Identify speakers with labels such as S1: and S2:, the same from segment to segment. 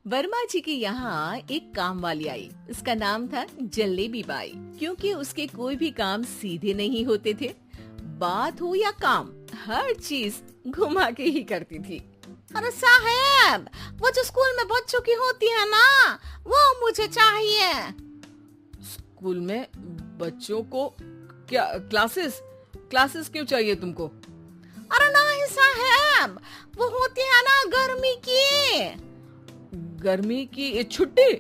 S1: वर्मा जी के यहाँ एक काम वाली आई। उसका नाम था जलेबी बाई। क्योंकि उसके कोई भी काम सीधे नहीं होते थे, बात हो या काम, हर चीज घुमा के ही करती थी।
S2: अरे साहब, वो जो स्कूल में बच्चों की होती है ना, वो मुझे चाहिए।
S3: स्कूल में बच्चों को क्या? क्लासेस क्लासेस क्यों चाहिए तुमको?
S2: अरे नहीं साहब, वो होती है ना गर्मी की।
S3: गर्मी की छुट्टी?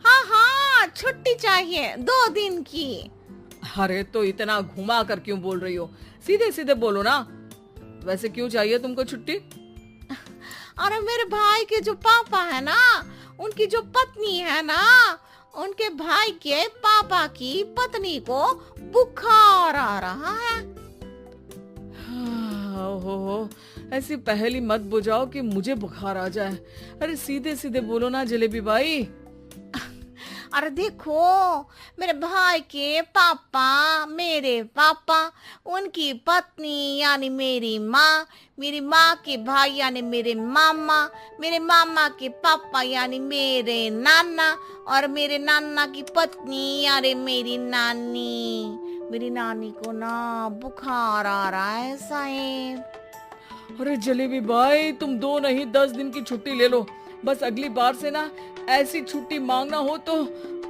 S2: हाँ हाँ, छुट्टी चाहिए 2 दिन की।
S3: अरे तो इतना घुमा कर क्यों बोल रही हो? सीधे सीधे बोलो ना। वैसे क्यों चाहिए तुमको छुट्टी?
S2: अरे मेरे भाई के जो पापा है ना, उनकी जो पत्नी है ना, उनके भाई के पापा की पत्नी को बुखार आ रहा है।
S3: हो ऐसी पहेली मत बुझाओ कि मुझे बुखार आ जाए। अरे सीधे सीधे बोलो ना जलेबी बाई।
S2: अरे देखो, मेरे भाई के पापा, मेरे पापा, उनकी पत्नी यानी मेरी माँ के भाई यानी मेरे मामा के पापा यानी मेरे नाना, और मेरे नाना की पत्नी यानी मेरी नानी को ना बुखार आ रहा है साहब।
S3: अरे जलेबी बाई, तुम 2 नहीं 10 दिन की छुट्टी ले लो। बस अगली बार से ना ऐसी छुट्टी मांगना हो तो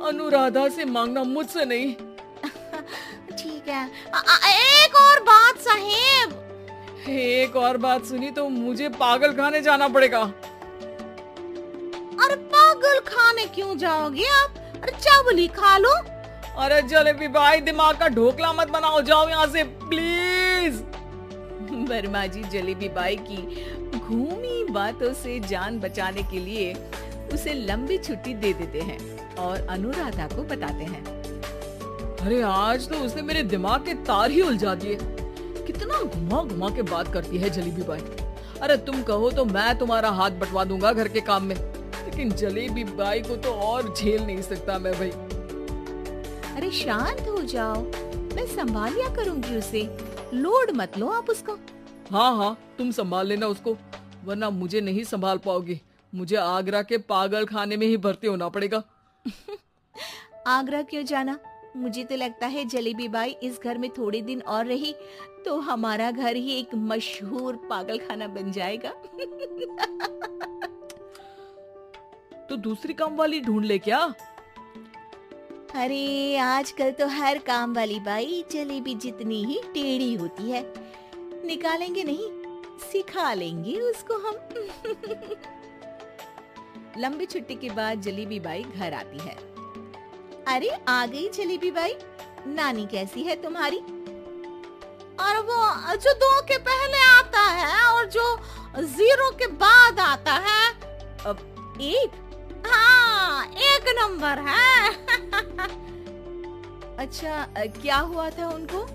S3: अनुराधा से मांगना, मुझसे नहीं।
S2: ठीक है। एक और बात साहेब।
S3: एक और बात सुनी तो मुझे पागल खाने जाना पड़ेगा।
S2: अरे पागल खाने क्यों जाओगे आप? अरे चावल खा लो।
S3: अरे जलेबी भाई, दिमाग का ढोकला मत बनाओ, जाओ यहाँ से प्लीज।
S1: वर्मा जी जलेबी बाई की घूमी बातों से जान बचाने के लिए उसे लंबी छुट्टी दे देते हैं और अनुराधा को बताते हैं।
S3: अरे आज तो उसने मेरे दिमाग के तार ही उलझा दिए। कितना घुमा घुमा के बात करती है जलेबी बाई। अरे तुम कहो तो मैं तुम्हारा हाथ बंटवा दूंगा घर के काम में, लेकिन जलेबी बाई को तो और झेल नहीं सकता मैं भाई।
S1: अरे शांत हो जाओ, मैं संभाल लिया करूंगी उसे, लोड मत लो आप उसको।
S3: हाँ, तुम संभाल लेना उसको, वरना मुझे नहीं संभाल पाओगी। मुझे आगरा के पागल खाने में ही भर्ती होना पड़ेगा।
S1: आगरा क्यों जाना? मुझे तो लगता है जलेबी बाई इस घर में थोड़े दिन और रही तो हमारा घर ही एक मशहूर पागल खाना बन जाएगा।
S3: तो दूसरी काम वाली ढूंढ ले क्या?
S1: अरे आजकल तो हर काम वाली बाई जलेबी जितनी ही टेढ़ी होती है। निकालेंगे नहीं, सिखा लेंगे उसको हम। लंबी छुट्टी के बाद जलेबी बाई घर आती है। अरे आ गई जलेबी बाई, नानी कैसी है तुम्हारी?
S2: और वो जो 2 के पहले आता है और जो 0 के बाद आता है।
S1: अब 1?
S2: हाँ, 1 नंबर है।
S1: अच्छा, क्या हुआ था उनको?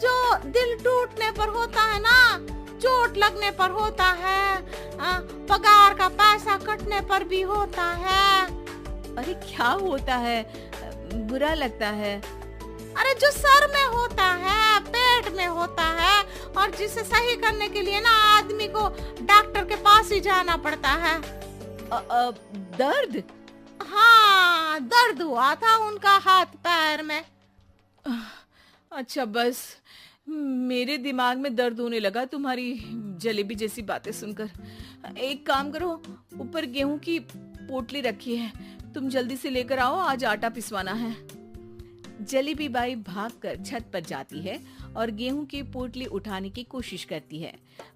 S2: जो दिल टूटने पर होता है ना, चोट लगने पर होता है, पगार का पैसा कटने पर भी होता है।
S1: अरे क्या होता है? बुरा लगता है?
S2: अरे जो सर में होता है, पेट में होता है, और जिसे सही करने के लिए ना आदमी को डॉक्टर के पास ही जाना पड़ता है।
S1: दर्द?
S2: हाँ, दर्द हुआ था उनका हाथ पैर में।
S1: अच्छा, बस मेरे दिमाग में दर्द होने लगा तुम्हारी जलेबी जैसी बातें सुनकर। एक काम करो, ऊपर गेहूं की पोटली रखी है, तुम जल्दी से लेकर आओ, आज आटा पिसवाना है। जलेबी बाई भागकर छत पर जाती है और गेहूं की पोटली उठाने की कोशिश करती है,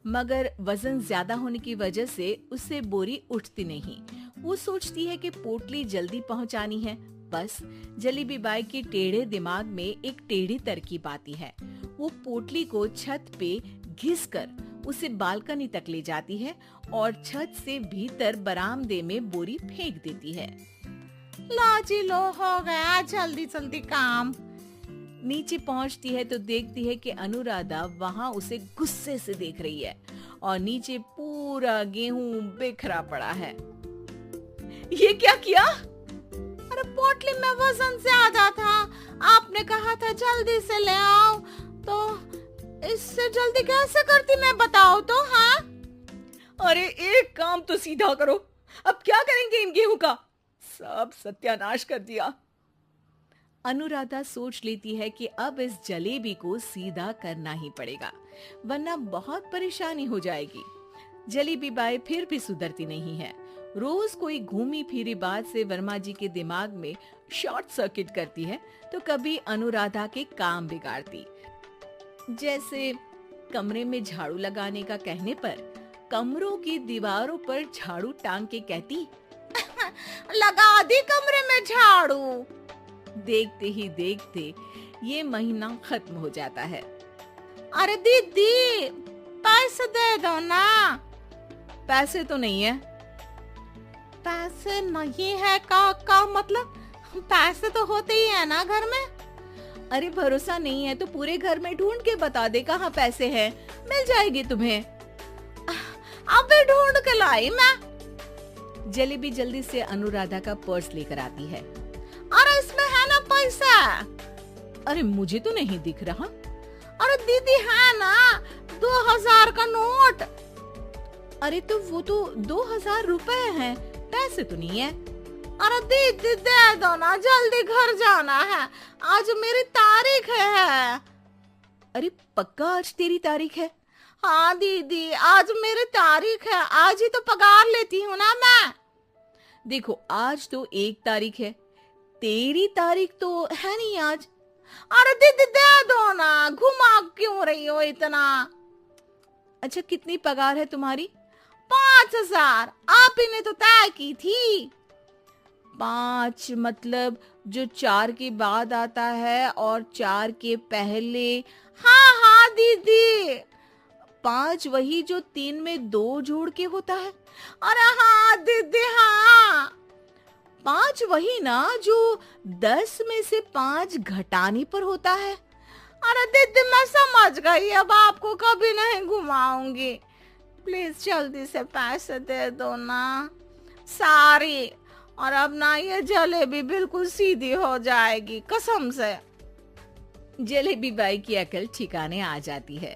S1: मगर वजन ज्यादा होने की वजह से उससे बोरी उठती नहीं। वो सोचती है कि पोटली जल्दी पहुंचानी है। बस जलेबी बाई के टेढ़े दिमाग में एक टेढ़ी तरकीब आती है। वो पोटली को छत पे घिसकर उसे बालकनी तक ले जाती है और छत से भीतर बरामदे में बोरी फेंक देती है।
S2: लाजी लो, हो गया जल्दी जल्दी काम।
S1: नीचे पहुंचती है तो देखती है कि अनुराधा वहां उसे गुस्से से देख रही है और नीचे पूरा गेहूं बिखरा पड़ा है। ये क्या किया?
S2: अरे पोटली में वजन ज्यादा था, आपने कहा था जल्दी से ले आओ, तो इससे जल्दी कैसे करती मैं बताओ तो। हाँ,
S3: अरे एक काम तो सीधा करो,
S1: अब क्या करेंगे इन गेहूं का? सब सत्यानाश कर दिया। अनुराधा सोच लेती है कि अब इस जलेबी को सीधा करना ही पड़ेगा, वरना बहुत परेशानी हो जाएगी। जलेबी बाई फिर भी सुधरती नहीं है। रोज कोई घूमी फिरी बात से वर्मा जी के दिमाग में शॉर्ट सर्किट करती है, तो कभी अनुराधा के काम बिगाड़ती। जैसे कमरे में झाड़ू लगाने का कहने पर कमरों की दीवारों पर झाड़ू टांग के कहती,
S2: लगा दी कमरे में झाड़ू।
S1: देखते ही देखते ये महीना खत्म हो जाता है।
S2: अरे दीदी, पैसे दे दो ना।
S1: पैसे तो नहीं है।
S2: पैसे नहीं है का मतलब? पैसे तो होते ही है ना घर में।
S1: अरे भरोसा नहीं है तो पूरे घर में ढूंढ के बता दे कहाँ पैसे हैं, मिल जाएगी तुम्हें।
S2: अबे ढूंढ के लाई मैं।
S1: जलेबी जल्दी से अनुराधा का पर्स लेकर आती है।
S2: अरे इसमें है ना पैसा?
S1: अरे मुझे तो नहीं दिख रहा।
S2: अरे दीदी है ना 2000 का नोट।
S1: अरे तो वो तो 2000 रुपए हैं, पैसे तो नहीं है।
S2: अरे दीदी दे दो ना, जल्दी घर जाना है, आज मेरी तारीख है।
S1: अरे पक्का आज तेरी तारीख है?
S2: हाँ दीदी, आज मेरी तारीख है, आज ही तो पगार लेती हूँ ना मैं।
S1: देखो आज तो 1 तारीख है, तेरी तारीख तो है नहीं आज।
S2: अरे दीदी दे दो ना, घुमा क्यों रही हो इतना?
S1: अच्छा कितनी पगार है तुम्हारी?
S2: 5000, आप ही ने तो तय की थी।
S1: 5 मतलब जो 4 के बाद आता है और 4 के पहले।
S2: हाँ हाँ दीदी।
S1: 5 वही जो 3 में 2 जोड़ के होता है।
S2: अरे हाँ दीदी हाँ।
S1: 5 वही ना जो 10 में से 5 घटाने पर होता है।
S2: अरे दीदी मैं समझ गई, अब आपको कभी नहीं घुमाऊंगी। प्लीज जल्दी से पैसे दे दो ना, सारी। और अब ना ये जलेबी बिल्कुल सीधी हो जाएगी कसम से।
S1: जलेबी बाई की अकल ठिकाने आ जाती है।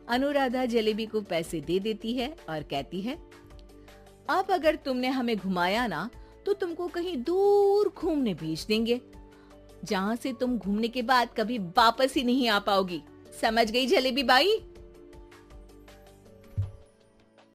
S1: अनुराधा जलेबी को पैसे दे देती है और कहती है, अब अगर तुमने हमें घुमाया ना तो तुमको कहीं दूर घूमने भेज देंगे, जहाँ से तुम घूमने के बाद कभी वापस ही नहीं आ पाओगी। समझ गई जलेबी बाई?